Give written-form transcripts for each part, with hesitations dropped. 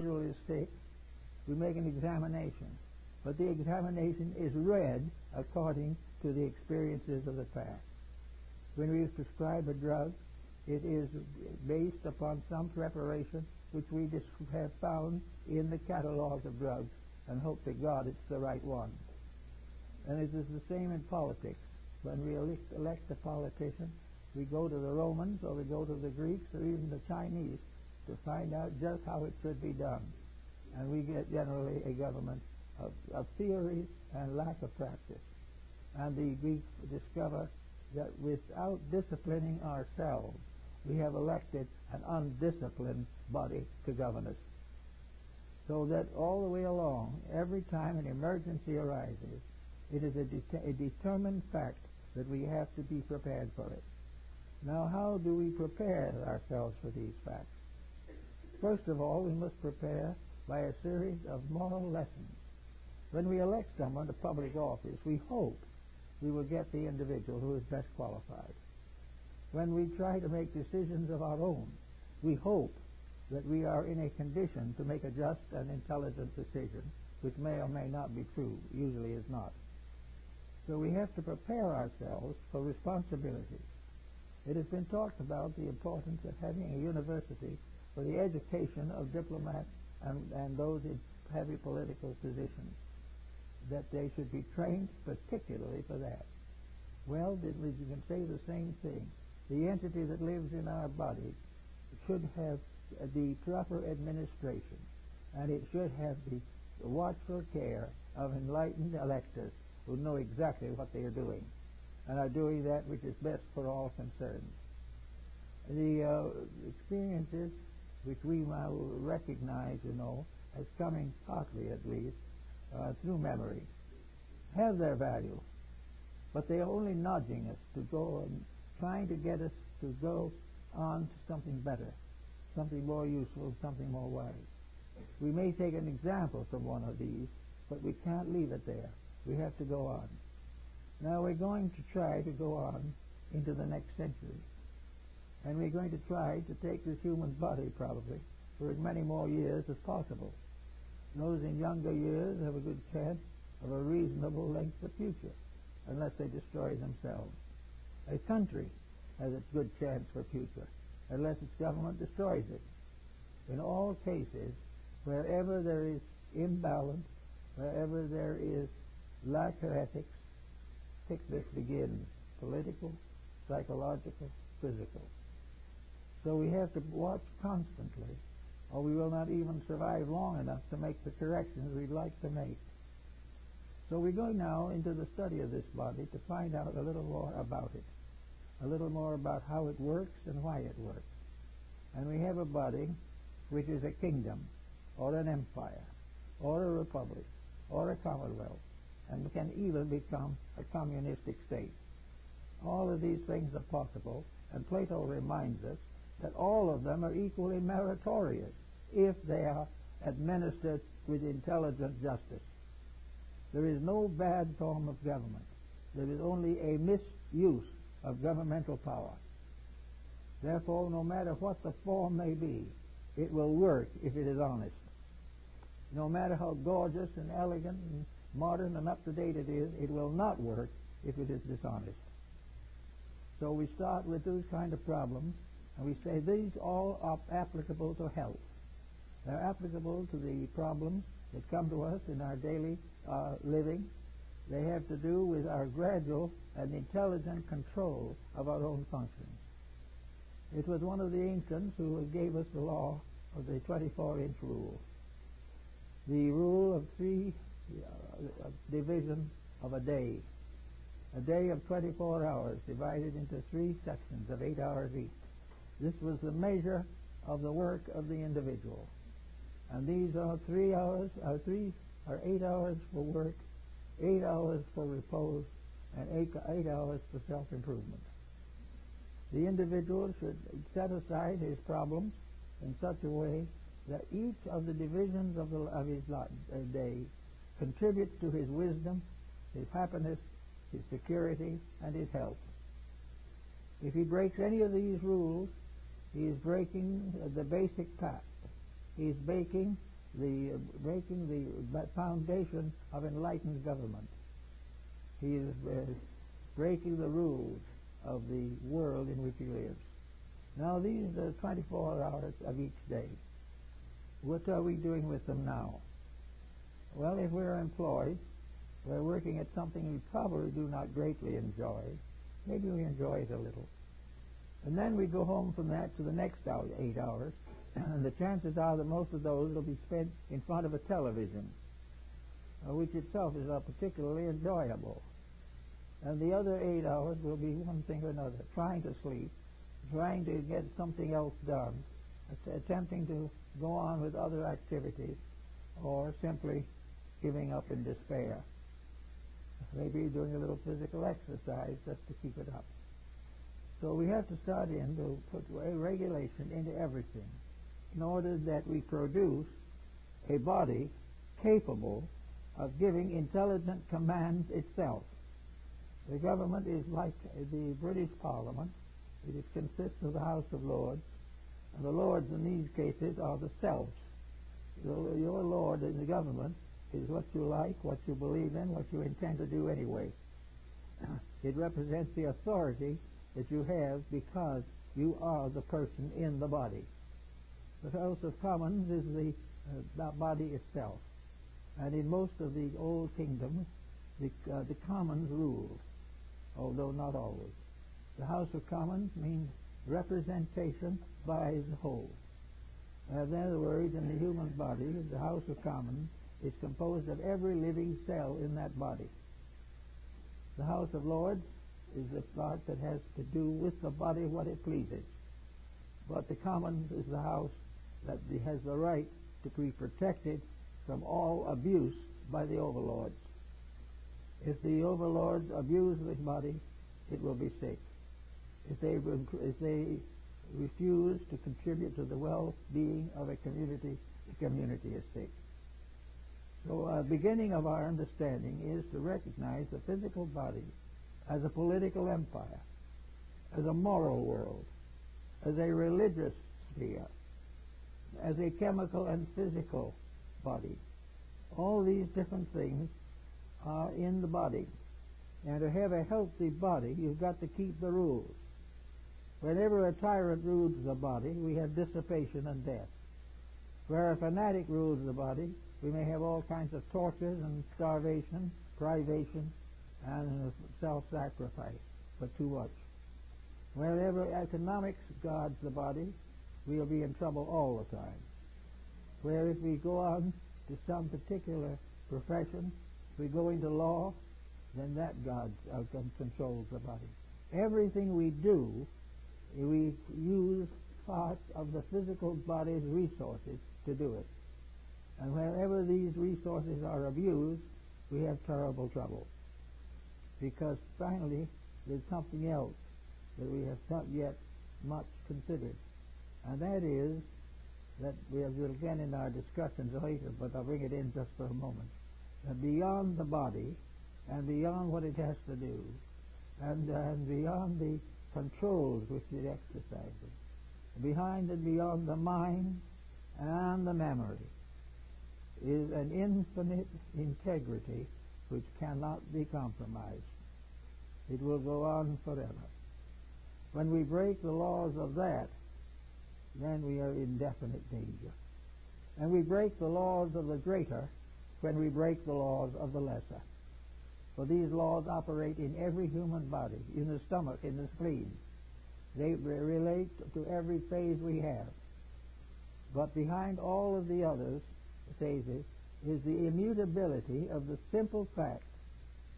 individual is sick, we make an examination. But the examination is read according to the experiences of the past. When we prescribe a drug, it is based upon some preparation which we have found in the catalog of drugs and hope to God it's the right one. And it is the same in politics. When we elect a politician, we go to the Romans or we go to the Greeks or even the Chinese to find out just how it should be done. And we get generally a government of theories and lack of practice. And we discover that without disciplining ourselves, we have elected an undisciplined body to govern us. So that all the way along, every time an emergency arises, it is a determined fact that we have to be prepared for it. Now, how do we prepare ourselves for these facts? First of all, we must prepare by a series of moral lessons. When we elect someone to public office, we hope we will get the individual who is best qualified. When we try to make decisions of our own, we hope that we are in a condition to make a just and intelligent decision, which may or may not be true, usually is not. So we have to prepare ourselves for responsibility. It has been talked about the importance of having a university for the education of diplomats and those in heavy political positions, that they should be trained particularly for that. Well, you can say the same thing. The entity that lives in our body should have the proper administration, and it should have the watchful care of enlightened electors who know exactly what they are doing and are doing that which is best for all concerned. The experiences which we now recognize, as coming partly at least through memory, have their value, but they are only nudging us to go and trying to get us to go on to something better, something more useful, something more wise. We may take an example from one of these, but we can't leave it there. We have to go on. Now we're going to try to go on into the next century. And we're going to try to take this human body probably for as many more years as possible. Those in younger years have a good chance of a reasonable length of future, unless they destroy themselves. A country has a good chance for future, unless its government destroys it. In all cases, wherever there is imbalance, wherever there is lack of ethics, sickness begins, political, psychological, physical. So we have to watch constantly, or we will not even survive long enough to make the corrections we'd like to make. So we're going now into the study of this body to find out a little more about it, a little more about how it works and why it works. And we have a body which is a kingdom, or an empire, or a republic, or a commonwealth, and can even become a communistic state. All of these things are possible, and Plato reminds us that all of them are equally meritorious if they are administered with intelligent justice. There is no bad form of government. There is only a misuse of governmental power. Therefore, no matter what the form may be, it will work if it is honest. No matter how gorgeous and elegant and modern and up-to-date it is, it will not work if it is dishonest. So we start with those kind of problems, and we say these all are applicable to health. They're applicable to the problems that come to us in our daily living. They have to do with our gradual and intelligent control of our own functions. It was one of the ancients who gave us the law of the 24-inch rule. The rule of three divisions of a day. A day of 24 hours divided into three sections of 8 hours each. This was the measure of the work of the individual. And these are 8 hours for work, 8 hours for repose, and 8 hours for self-improvement. The individual should set aside his problems in such a way that each of the divisions of his day contributes to his wisdom, his happiness, his security, and his health. If he breaks any of these rules, he is breaking the basic pact. He is breaking breaking the foundation of enlightened government. He is breaking the rules of the world in which he lives. Now these are 24 hours of each day. What are we doing with them now? Well, if we're employed, we're working at something we probably do not greatly enjoy. Maybe we enjoy it a little. And then we go home from that to the next 8 hours, and the chances are that most of those will be spent in front of a television, which itself is not particularly enjoyable. And the other 8 hours will be one thing or another, trying to sleep, trying to get something else done, attempting to go on with other activities, or simply giving up in despair. Maybe doing a little physical exercise just to keep it up. So we have to start in to put a regulation into everything in order that we produce a body capable of giving intelligent commands itself. The government is like the British Parliament. It consists of the House of Lords, and the Lords in these cases are the selves. Your Lord in the government is what you like, what you believe in, what you intend to do anyway. It represents the authority that you have because you are the person in the body. The House of Commons is the body itself. And in most of the old kingdoms, the Commons ruled, although not always. The House of Commons means representation by the whole. In other words, in the human body, the House of Commons is composed of every living cell in that body. The House of Lords is the part that has to do with the body what it pleases. But the Commons is the house that has the right to be protected from all abuse by the overlords. If the overlords abuse the body, it will be sick. If they refuse to contribute to the well-being of a community, the community is sick. So a beginning of our understanding is to recognize the physical body as a political empire, as a moral world, as a religious sphere, as a chemical and physical body. All these different things are in the body. And to have a healthy body, you've got to keep the rules. Whenever a tyrant rules the body, we have dissipation and death. Where a fanatic rules the body, we may have all kinds of tortures and starvation, privation, and self-sacrifice, but too much. Wherever economics guards the body, we'll be in trouble all the time. Where if we go on to some particular profession, if we go into law, then that guards and controls the body. Everything we do, we use parts of the physical body's resources to do it. And wherever these resources are abused, we have terrible trouble. Because finally, there's something else that we have not yet much considered. And that is that we'll again in our discussions later, but I'll bring it in just for a moment. That beyond the body and beyond what it has to do and beyond the controls which it exercises, behind and beyond the mind and the memory is an infinite integrity which cannot be compromised. It will go on forever. When we break the laws of that, then we are in definite danger. And we break the laws of the greater when we break the laws of the lesser. For these laws operate in every human body, in the stomach, in the spleen. They relate to every phase we have. But behind all of the others phases is the immutability of the simple fact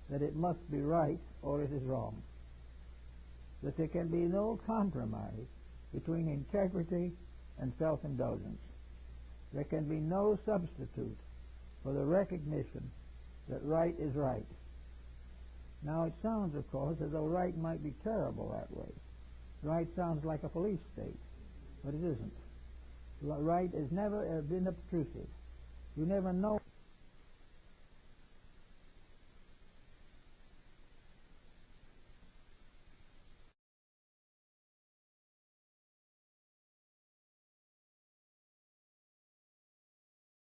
that it must be right or it is wrong. That there can be no compromise between integrity and self-indulgence. There can be no substitute for the recognition that right is right. Now it sounds, of course, as though right might be terrible that way. Right sounds like a police state, but it isn't. Right has never been obtrusive. You never know